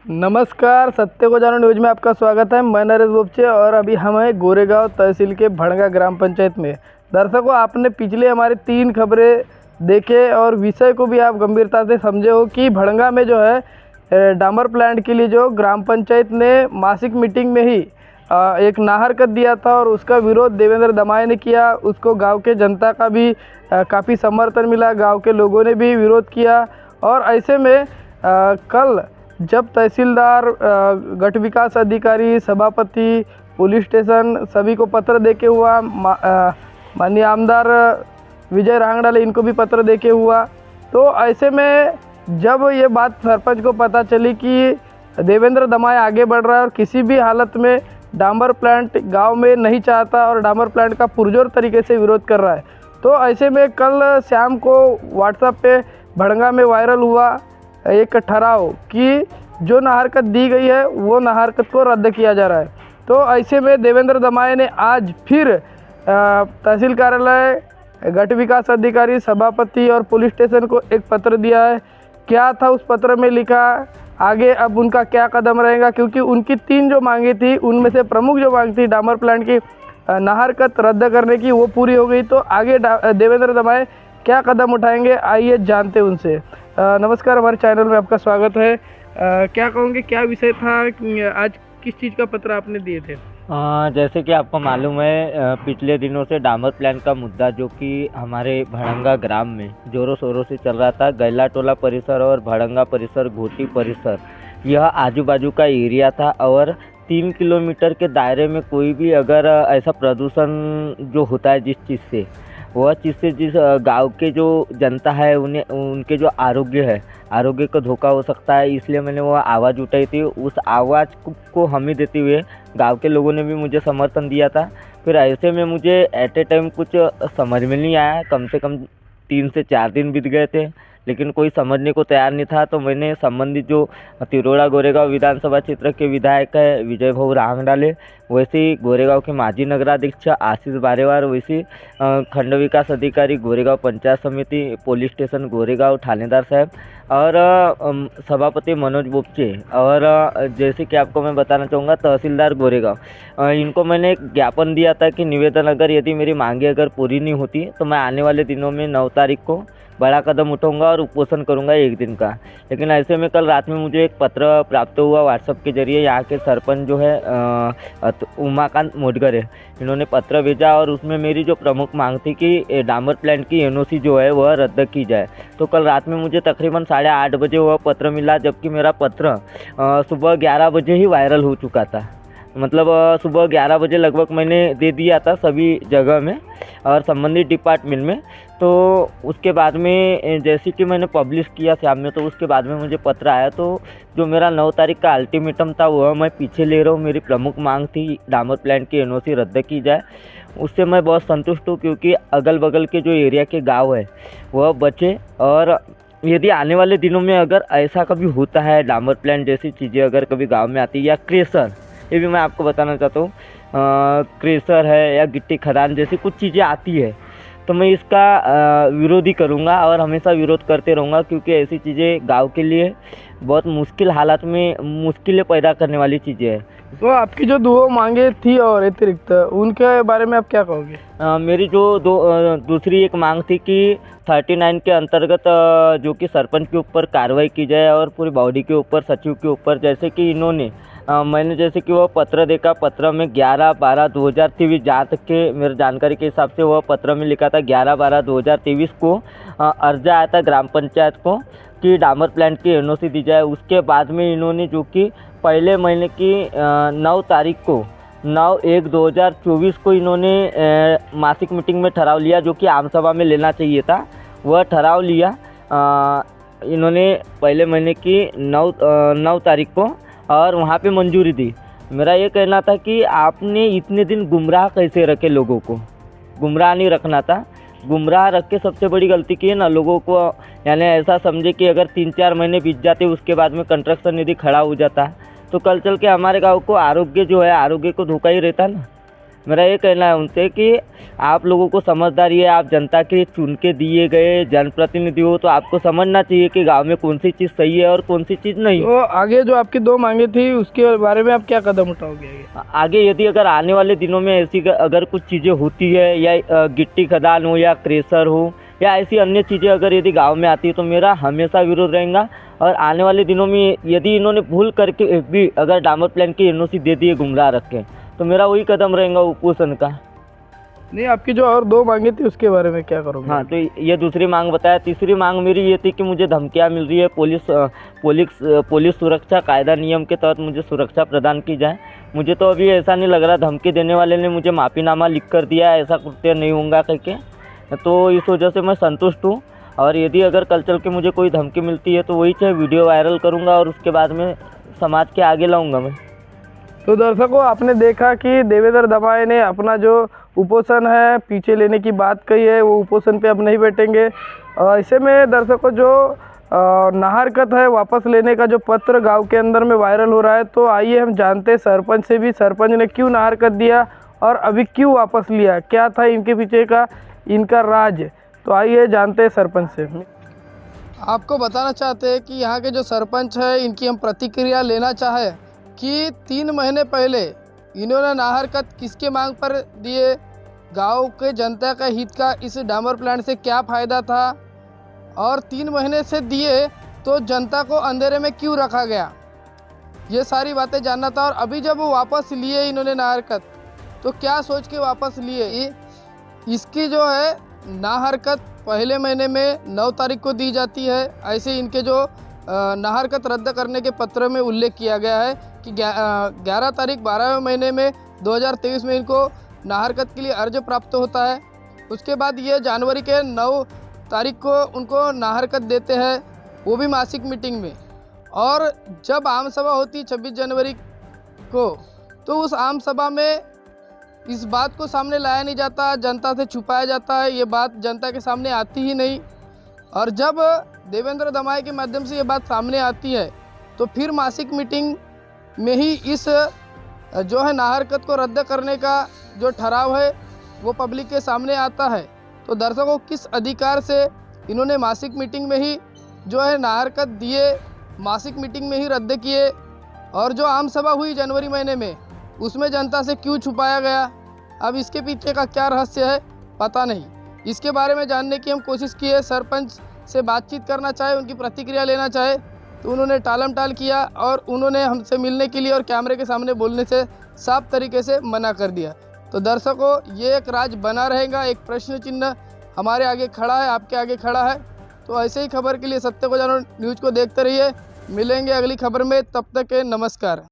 नमस्कार, सत्य को जानो न्यूज में आपका स्वागत है। मैं नरेश बोपचे और अभी हम हैं गोरेगांव तहसील के भड़ंगा ग्राम पंचायत में। दर्शकों, आपने पिछले हमारे 3 खबरें देखे और विषय को भी आप गंभीरता से समझे हो कि भड़ंगा में जो है डामर प्लांट के लिए जो ग्राम पंचायत ने मासिक मीटिंग में ही एक नाहरकत दिया था और उसका विरोध देवेंद्र दमाय ने किया। उसको गाँव के जनता का भी काफ़ी समर्थन मिला, गाँव के लोगों ने भी विरोध किया। और ऐसे में कल जब तहसीलदार, गट विकास अधिकारी, सभापति, पुलिस स्टेशन सभी को पत्र देके हुआ, माननीय आमदार विजय रांगडाले इनको भी पत्र देके हुआ। तो ऐसे में जब ये बात सरपंच को पता चली कि देवेंद्र दमाय आगे बढ़ रहा है और किसी भी हालत में डामर प्लांट गांव में नहीं चाहता और डामर प्लांट का पुरजोर तरीके से विरोध कर रहा है, तो ऐसे में कल शाम को व्हाट्सएप पे भड़ंगा में वायरल हुआ एक ठहराव कि जो नाहरकत दी गई है वो नाहरकत को रद्द किया जा रहा है। तो ऐसे में देवेंद्र दमाय ने आज फिर तहसील कार्यालय, गट विकास अधिकारी, सभापति और पुलिस स्टेशन को एक पत्र दिया है। क्या था उस पत्र में लिखा, आगे अब उनका क्या कदम रहेगा, क्योंकि उनकी 3 जो मांगी थी उनमें से प्रमुख जो मांग थी डामर प्लांट की नाहरकत रद्द करने की, वो पूरी हो गई। तो आगे देवेंद्र दमाय क्या कदम उठाएंगे, आइए जानते उनसे। नमस्कार, हमारे चैनल में आपका स्वागत है। क्या कहोगे, क्या विषय था, आज किस चीज़ का पत्र आपने दिए थे? जैसे कि आपको मालूम है, पिछले दिनों से डामर प्लांट का मुद्दा जो कि हमारे भड़ंगा ग्राम में ज़ोरों शोरों से चल रहा था। गैला टोला परिसर और भड़ंगा परिसर, घोटी परिसर, यह आजू बाजू का एरिया था और 3 किलोमीटर के दायरे में कोई भी अगर ऐसा प्रदूषण जो होता है जिस चीज़ से, वह चीज़ से जिस गांव के जो जनता है उन्हें, उनके जो आरोग्य को धोखा हो सकता है, इसलिए मैंने वो आवाज़ उठाई थी। उस आवाज़ को हमें देते हुए गांव के लोगों ने भी मुझे समर्थन दिया था। फिर ऐसे में मुझे एट ए टाइम कुछ समझ में नहीं आया। कम से कम 3 से 4 दिन बीत गए थे, लेकिन कोई समझने को तैयार नहीं था। तो मैंने संबंधित जो तिरोड़ा गोरेगांव विधानसभा क्षेत्र के विधायक है विजय भाऊ रांगडाले, वैसे ही गोरेगांव के माजी नगराध्यक्ष आशीष बारेवार, वैसे खंड विकास अधिकारी गोरेगांव पंचायत समिति, पुलिस स्टेशन गोरेगांव थानेदार साहब और सभापति मनोज बोपचे, और जैसे कि आपको मैं बताना चाहूँगा तहसीलदार गोरेगांव, इनको मैंने एक ज्ञापन दिया था कि निवेदन अगर यदि मेरी मांगे अगर पूरी नहीं होती तो मैं आने वाले दिनों में 9 तारीख को बड़ा कदम उठाऊंगा और उपोषण करूंगा 1 दिन का। लेकिन ऐसे में कल रात में मुझे एक पत्र प्राप्त हुआ व्हाट्सएप के जरिए। यहाँ के सरपंच जो है उमाकांत मोटगर है, इन्होंने पत्र भेजा और उसमें मेरी जो प्रमुख मांग थी कि डामर प्लांट की एनओसी जो है वह रद्द की जाए। तो कल रात में मुझे तकरीबन 8:30 बजे वह पत्र मिला, जबकि मेरा पत्र सुबह 11 बजे ही वायरल हो चुका था। मतलब सुबह 11 बजे लगभग मैंने दे दिया था सभी जगह में और संबंधित डिपार्टमेंट में। तो उसके बाद में जैसे कि मैंने पब्लिश किया शाम में, तो उसके बाद में मुझे पत्र आया। तो जो मेरा 9 तारीख का अल्टीमेटम था वह मैं पीछे ले रहा हूँ। मेरी प्रमुख मांग थी डामर प्लांट की एनओसी रद्द की जाए, उससे मैं बहुत संतुष्ट हूँ, क्योंकि अगल बगल के जो एरिया के गाँव है वह बचे। और यदि आने वाले दिनों में अगर ऐसा कभी होता है, डामर प्लांट जैसी चीज़ें अगर कभी गाँव में आती है, या क्रेशर, ये भी मैं आपको बताना चाहता हूँ, क्रेशर है या गिट्टी खदान जैसी कुछ चीज़ें आती है, तो मैं इसका विरोधी करूँगा और हमेशा विरोध करते रहूँगा, क्योंकि ऐसी चीज़ें गांव के लिए बहुत मुश्किल हालात में मुश्किलें पैदा करने वाली चीज़ें हैं। तो आपकी जो 2 मांगे थी और अतिरिक्त, उनके बारे में आप क्या कहोगे? मेरी जो दूसरी एक मांग थी कि 39 के अंतर्गत जो कि सरपंच के ऊपर कार्रवाई की जाए और पूरी बॉडी के ऊपर, सचिव के ऊपर, जैसे कि इन्होंने मैंने जैसे कि वह पत्र देखा, पत्र में 11/12/2023, जहाँ तक के मेरे जानकारी के हिसाब से वह पत्र में लिखा था 11/12/2023 को अर्जा आया था ग्राम पंचायत को कि डामर प्लांट की एनओसी दी जाए। उसके बाद में इन्होंने जो कि पहले महीने की 9 तारीख को 9/1/2024 को इन्होंने मासिक मीटिंग में ठहराव लिया, जो कि आम सभा में लेना चाहिए था। वह ठहराव लिया इन्होंने पहले महीने की 9 तारीख को और वहाँ पे मंजूरी दी। मेरा ये कहना था कि आपने इतने दिन गुमराह कैसे रखे, लोगों को गुमराह नहीं रखना था। गुमराह रख के सबसे बड़ी गलती की है ना, लोगों को यानी ऐसा समझे कि अगर 3-4 महीने बीत जाते उसके बाद में कंस्ट्रक्शन निधि खड़ा हो जाता, तो कल चल के हमारे गांव को आरोग्य जो है, आरोग्य को धोखा ही रहता ना। मेरा ये कहना है उनसे कि आप लोगों को समझदारी है, आप जनता के चुन के दिए गए जनप्रतिनिधि हो, तो आपको समझना चाहिए कि गांव में कौन सी चीज़ सही है और कौन सी चीज़ नहीं। तो आगे जो आपकी 2 मांगे थी उसके बारे में आप क्या कदम उठाओगे आगे? आगे यदि अगर आने वाले दिनों में ऐसी अगर कुछ चीज़ें होती है या गिट्टी खदान हो या क्रेशर हो या ऐसी अन्य चीज़ें अगर यदि गांव में आती है तो मेरा हमेशा विरोध रहेगा। और आने वाले दिनों में यदि इन्होंने भूल करके भी अगर डामर प्लान की एनओसी दे दिए गुमराह रख के, तो मेरा वही कदम रहेगा उपोषण का। नहीं, आपकी जो और 2 मांगे थी उसके बारे में क्या करोगे? हाँ, तो ये दूसरी मांग बताया। तीसरी मांग मेरी ये थी कि मुझे धमकियाँ मिल रही है, पुलिस सुरक्षा कायदा नियम के तहत मुझे सुरक्षा प्रदान की जाए। मुझे तो अभी ऐसा नहीं लग रहा, धमकी देने वाले ने मुझे माफ़ीनामा लिख कर दिया है, ऐसा कृत्य नहीं होगा करके, तो इस वजह से मैं संतुष्ट हूँ। और यदि अगर कल चल के मुझे कोई धमकी मिलती है तो वही चाहे वीडियो वायरल करूँगा और उसके बाद में समाज के आगे लाऊँगा मैं। तो दर्शकों, आपने देखा कि देवेंद्र दमाई ने अपना जो उपोषण है पीछे लेने की बात कही है, वो उपोषण पे अब नहीं बैठेंगे। ऐसे में दर्शकों, जो नाहरकत है वापस लेने का जो पत्र गांव के अंदर में वायरल हो रहा है, तो आइए हम जानते हैं सरपंच से भी, सरपंच ने क्यों नाहरकत दिया और अभी क्यों वापस लिया, क्या था इनके पीछे का इनका राज। तो आइए जानते हैं सरपंच से। आपको बताना चाहते हैं कि यहाँ के जो सरपंच है इनकी हम प्रतिक्रिया लेना चाहें कि 3 महीने पहले इन्होंने नाहरकत किसके मांग पर दिए, गांव के जनता का हित का इस डामर प्लांट से क्या फ़ायदा था, और 3 महीने से दिए तो जनता को अंधेरे में क्यों रखा गया, ये सारी बातें जानना था। और अभी जब वो वापस लिए इन्होंने नाहरकत, तो क्या सोच के वापस लिए। इसकी जो है नाहरकत पहले महीने में 9 तारीख को दी जाती है, ऐसे इनके जो नाहरकत रद्द करने के पत्र में उल्लेख किया गया है कि 11 तारीख 12वें महीने में 2023 में इनको नाहरकत के लिए अर्ज प्राप्त होता है। उसके बाद ये जनवरी के 9 तारीख को उनको नाहरकत देते हैं, वो भी मासिक मीटिंग में। और जब आम सभा होती 26 जनवरी को, तो उस आम सभा में इस बात को सामने लाया नहीं जाता, जनता से छुपाया जाता है, ये बात जनता के सामने आती ही नहीं। और जब देवेंद्र दमाई के माध्यम से ये बात सामने आती है, तो फिर मासिक मीटिंग में ही इस जो है नाहरकत को रद्द करने का जो ठराव है वो पब्लिक के सामने आता है। तो दर्शकों, किस अधिकार से इन्होंने मासिक मीटिंग में ही जो है नाहरकत दिए, मासिक मीटिंग में ही रद्द किए, और जो आम सभा हुई जनवरी महीने में उसमें जनता से क्यों छुपाया गया, अब इसके पीछे का क्या रहस्य है पता नहीं। इसके बारे में जानने की हम कोशिश की है, सरपंच से बातचीत करना चाहे, उनकी प्रतिक्रिया लेना चाहे, तो उन्होंने टालम टाल किया और उन्होंने हमसे मिलने के लिए और कैमरे के सामने बोलने से साफ तरीके से मना कर दिया। तो दर्शकों, ये एक राज बना रहेगा, एक प्रश्न चिन्ह हमारे आगे खड़ा है, आपके आगे खड़ा है। तो ऐसे ही खबर के लिए सत्य को जानो न्यूज़ को देखते रहिए। मिलेंगे अगली खबर में, तब तक के नमस्कार।